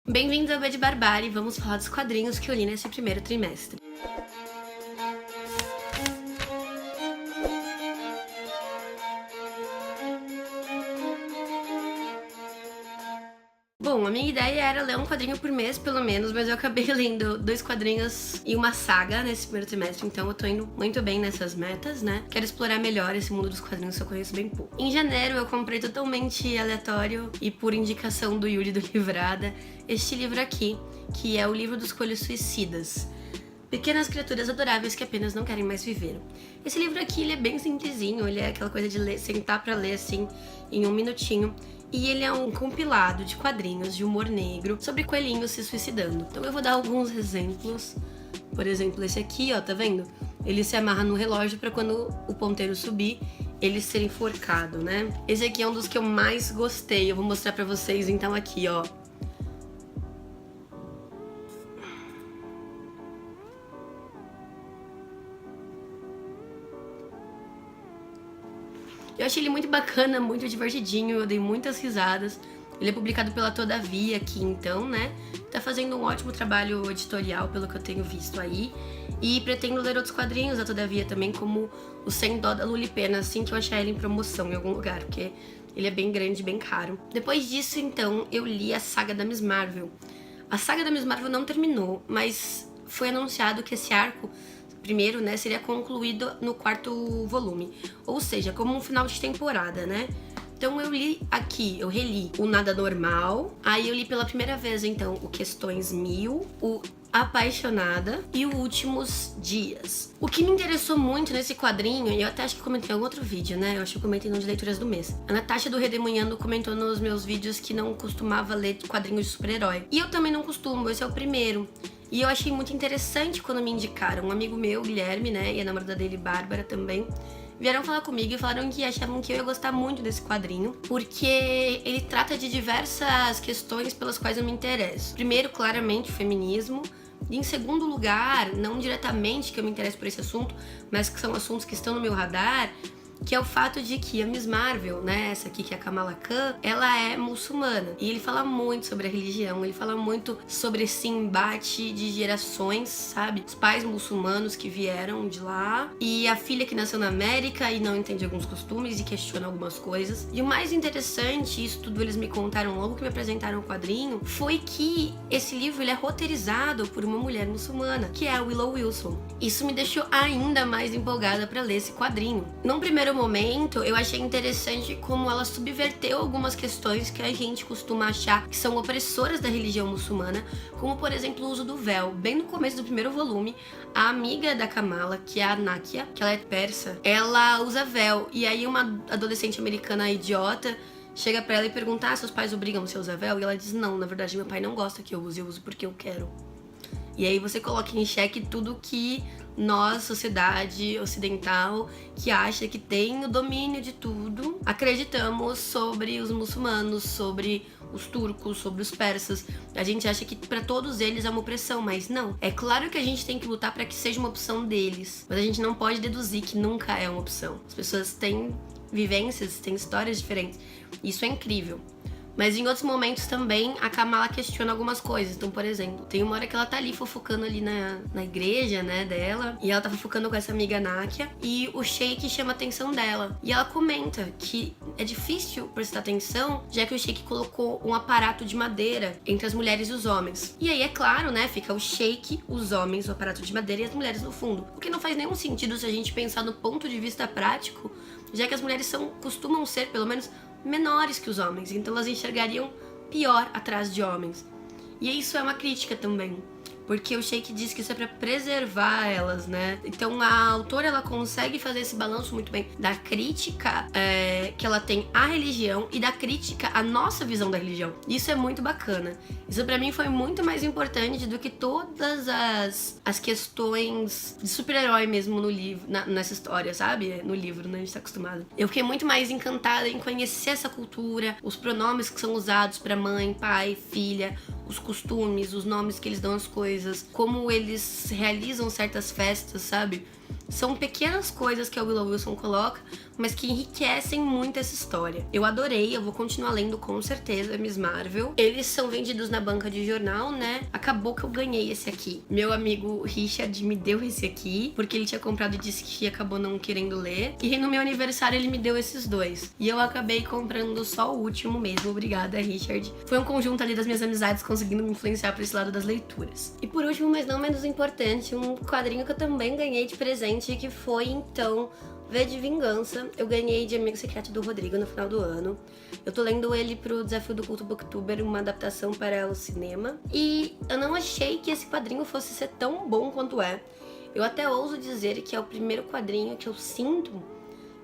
Bem-vindos ao B de Barbárie, vamos falar dos quadrinhos que eu li nesse primeiro trimestre. Bom, a minha ideia era ler um quadrinho por mês, pelo menos, mas eu acabei lendo 2 quadrinhos e uma saga nesse primeiro trimestre, então eu tô indo muito bem nessas metas, né? Quero explorar melhor esse mundo dos quadrinhos que eu conheço bem pouco. Em janeiro eu comprei totalmente aleatório e por indicação do Yuri do Livrada, este livro aqui, que é o livro dos Coelhos Suicidas. Pequenas criaturas adoráveis que apenas não querem mais viver. Esse livro aqui, ele é bem simplesinho, ele é aquela coisa de ler, sentar pra ler assim, em um minutinho. E ele é um compilado de quadrinhos de humor negro sobre coelhinhos se suicidando. Então eu vou dar alguns exemplos. Por exemplo, esse aqui, ó, tá vendo? Ele se amarra no relógio pra quando o ponteiro subir, ele ser enforcado, né? Esse aqui é um dos que eu mais gostei. Eu vou mostrar pra vocês então aqui, ó. Eu achei ele muito bacana, muito divertidinho, eu dei muitas risadas. Ele é publicado pela Todavia aqui, então, né? Tá fazendo um ótimo trabalho editorial, pelo que eu tenho visto aí. E pretendo ler outros quadrinhos da Todavia também, como o Sem Dó da Lulipena, assim que eu achar ele em promoção em algum lugar, porque ele é bem grande, bem caro. Depois disso, então, eu li a saga da Miss Marvel. A saga da Miss Marvel não terminou, mas foi anunciado que esse arco primeiro, né, seria concluído no 4º volume, ou seja, como um final de temporada, né? Então eu li aqui, eu reli o Nada Normal, aí eu li pela primeira vez, então, o Questões 1000, o Apaixonada e o Últimos Dias. O que me interessou muito nesse quadrinho, e eu até acho que comentei em algum outro vídeo, né? Eu acho que eu comentei no de leituras do mês. A Natasha do Redemunhando comentou nos meus vídeos que não costumava ler quadrinhos de super-herói. E eu também não costumo, esse é o primeiro. E eu achei muito interessante quando me indicaram. Um amigo meu, Guilherme, né, e a namorada dele, Bárbara, também, vieram falar comigo e falaram que achavam que eu ia gostar muito desse quadrinho, porque ele trata de diversas questões pelas quais eu me interesso. Primeiro, claramente, o feminismo. E em segundo lugar, não diretamente que eu me interesso por esse assunto, mas que são assuntos que estão no meu radar, que é o fato de que a Miss Marvel, né, essa aqui que é a Kamala Khan, ela é muçulmana. E ele fala muito sobre a religião, ele fala muito sobre esse embate de gerações, sabe? Os pais muçulmanos que vieram de lá e a filha que nasceu na América e não entende alguns costumes e questiona algumas coisas. E o mais interessante, isso tudo eles me contaram logo que me apresentaram o quadrinho, foi que esse livro ele é roteirizado por uma mulher muçulmana, que é a Willow Wilson. Isso me deixou ainda mais empolgada para ler esse quadrinho. Num primeiro momento, eu achei interessante como ela subverteu algumas questões que a gente costuma achar que são opressoras da religião muçulmana, como por exemplo o uso do véu. Bem no começo do primeiro volume, a amiga da Kamala, que é a Nakia, que ela é persa, ela usa véu. E aí uma adolescente americana idiota chega pra ela e pergunta: seus pais obrigam você a usar véu? E ela diz: não, na verdade meu pai não gosta que eu uso porque eu quero. E aí você coloca em xeque tudo que nós, sociedade ocidental, que acha que tem o domínio de tudo, acreditamos sobre os muçulmanos, sobre os turcos, sobre os persas. A gente acha que pra todos eles é uma opressão, mas não. É claro que a gente tem que lutar pra que seja uma opção deles, mas a gente não pode deduzir que nunca é uma opção. As pessoas têm vivências, têm histórias diferentes. Isso é incrível. Mas em outros momentos também a Kamala questiona algumas coisas. Então, por exemplo, tem uma hora que ela tá ali fofocando ali na igreja, né, dela. E ela tá fofocando com essa amiga Nakia. E o Sheik chama a atenção dela. E ela comenta que é difícil prestar atenção, já que o Sheik colocou um aparato de madeira entre as mulheres e os homens. E aí, é claro, né, fica o Sheik, os homens, o aparato de madeira e as mulheres no fundo. O que não faz nenhum sentido se a gente pensar no ponto de vista prático, já que as mulheres costumam ser, pelo menos, menores que os homens, então elas enxergariam pior atrás de homens. E isso é uma crítica também, porque o Sheik diz que isso é pra preservar elas, né? Então a autora, ela consegue fazer esse balanço muito bem da crítica que ela tem à religião e da crítica à nossa visão da religião. Isso é muito bacana. Isso pra mim foi muito mais importante do que todas as questões de super-herói mesmo no livro, nessa história, sabe? No livro, né? A gente tá acostumado. Eu fiquei muito mais encantada em conhecer essa cultura, os pronomes que são usados pra mãe, pai, filha, os costumes, os nomes que eles dão às coisas, como eles realizam certas festas, sabe? São pequenas coisas que a Willow Wilson coloca, mas que enriquecem muito essa história. Eu adorei, eu vou continuar lendo com certeza, Miss Marvel. Eles são vendidos na banca de jornal, né? Acabou que eu ganhei esse aqui. Meu amigo Richard me deu esse aqui, porque ele tinha comprado e disse que acabou não querendo ler. E no meu aniversário ele me deu esses dois. E eu acabei comprando só o último mesmo. Obrigada, Richard. Foi um conjunto ali das minhas amizades conseguindo me influenciar para esse lado das leituras. E por último, mas não menos importante, um quadrinho que eu também ganhei de presente, que foi então V de Vingança. Eu ganhei de Amigo Secreto do Rodrigo no final do ano. Eu tô lendo ele pro Desafio do Culto Booktuber, uma adaptação para o cinema. E eu não achei que esse quadrinho fosse ser tão bom quanto é. Eu até ouso dizer que é o primeiro quadrinho que eu sinto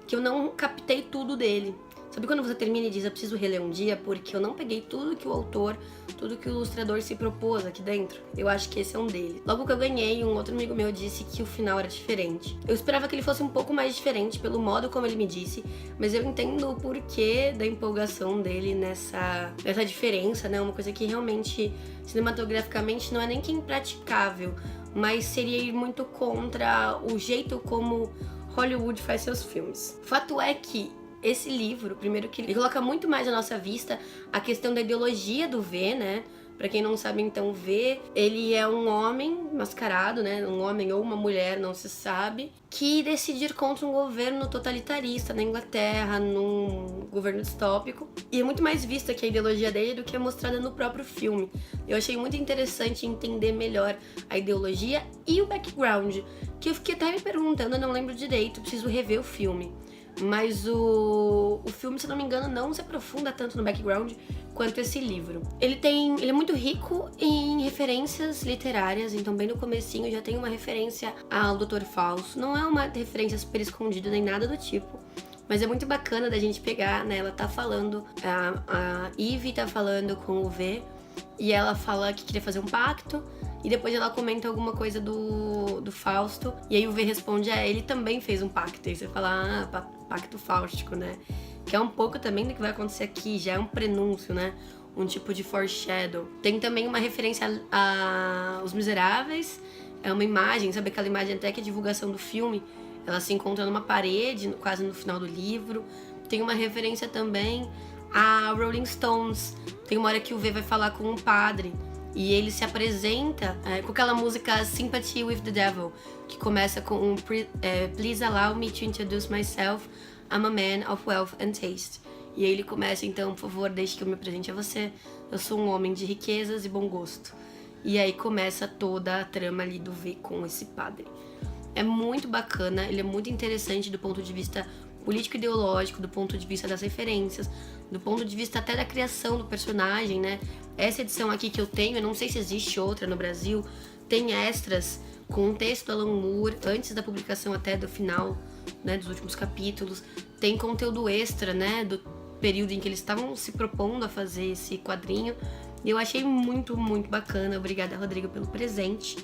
que eu não captei tudo dele. Sabe quando você termina e diz, eu preciso reler um dia porque eu não peguei tudo que o autor, tudo que o ilustrador se propôs aqui dentro? Eu acho que esse é um deles. Logo que eu ganhei, um outro amigo meu disse que o final era diferente. Eu esperava que ele fosse um pouco mais diferente pelo modo como ele me disse, mas eu entendo o porquê da empolgação dele nessa diferença, né? Uma coisa que realmente, cinematograficamente, não é nem que impraticável, mas seria ir muito contra o jeito como Hollywood faz seus filmes. Fato é que esse livro, primeiro que ele coloca muito mais à nossa vista a questão da ideologia do V, né? Pra quem não sabe, então, V, ele é um homem mascarado, né? Um homem ou uma mulher, não se sabe, que decide ir contra um governo totalitarista na Inglaterra, num governo distópico. E é muito mais vista que a ideologia dele do que é mostrada no próprio filme. Eu achei muito interessante entender melhor a ideologia e o background, que eu fiquei até me perguntando, eu não lembro direito, preciso rever o filme. Mas o filme, se não me engano, não se aprofunda tanto no background quanto esse livro. Ele é muito rico em referências literárias, então bem no comecinho já tem uma referência ao Dr. Fausto. Não é uma referência super escondida nem nada do tipo, mas é muito bacana da gente pegar, né? Ela tá falando, a Eve tá falando com o V, e ela fala que queria fazer um pacto, e depois ela comenta alguma coisa do Fausto, e aí o V responde, ele também fez um pacto. E você fala, pacto fáustico, né? Que é um pouco também do que vai acontecer aqui, já é um prenúncio, né? Um tipo de foreshadow. Tem também uma referência a Os Miseráveis, é uma imagem, sabe aquela imagem até que é divulgação do filme? Ela se encontra numa parede, quase no final do livro. Tem uma referência também a Rolling Stones. Tem uma hora que o V vai falar com um padre e ele se apresenta com aquela música Sympathy with the Devil, que começa com Please allow me to introduce myself, I'm a man of wealth and taste. E aí ele começa, então, por favor, deixe que eu me apresente a você, eu sou um homem de riquezas e bom gosto. E aí começa toda a trama ali do V com esse padre. É muito bacana, ele é muito interessante do ponto de vista político-ideológico, do ponto de vista das referências, do ponto de vista até da criação do personagem, né? Essa edição aqui que eu tenho, eu não sei se existe outra no Brasil, tem extras com um texto do Alan Moore, antes da publicação até do final, né, dos últimos capítulos. Tem conteúdo extra, né, do período em que eles estavam se propondo a fazer esse quadrinho. E eu achei muito, muito bacana. Obrigada, Rodrigo, pelo presente.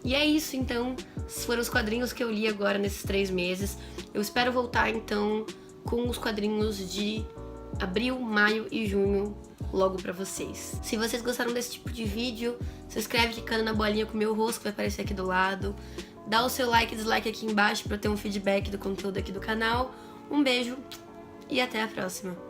E é isso, então. Esses foram os quadrinhos que eu li agora nesses 3 meses. Eu espero voltar, então, com os quadrinhos de abril, maio e junho logo pra vocês. Se vocês gostaram desse tipo de vídeo, se inscreve clicando na bolinha com o meu rosto que vai aparecer aqui do lado. Dá o seu like e dislike aqui embaixo pra eu ter um feedback do conteúdo aqui do canal. Um beijo e até a próxima.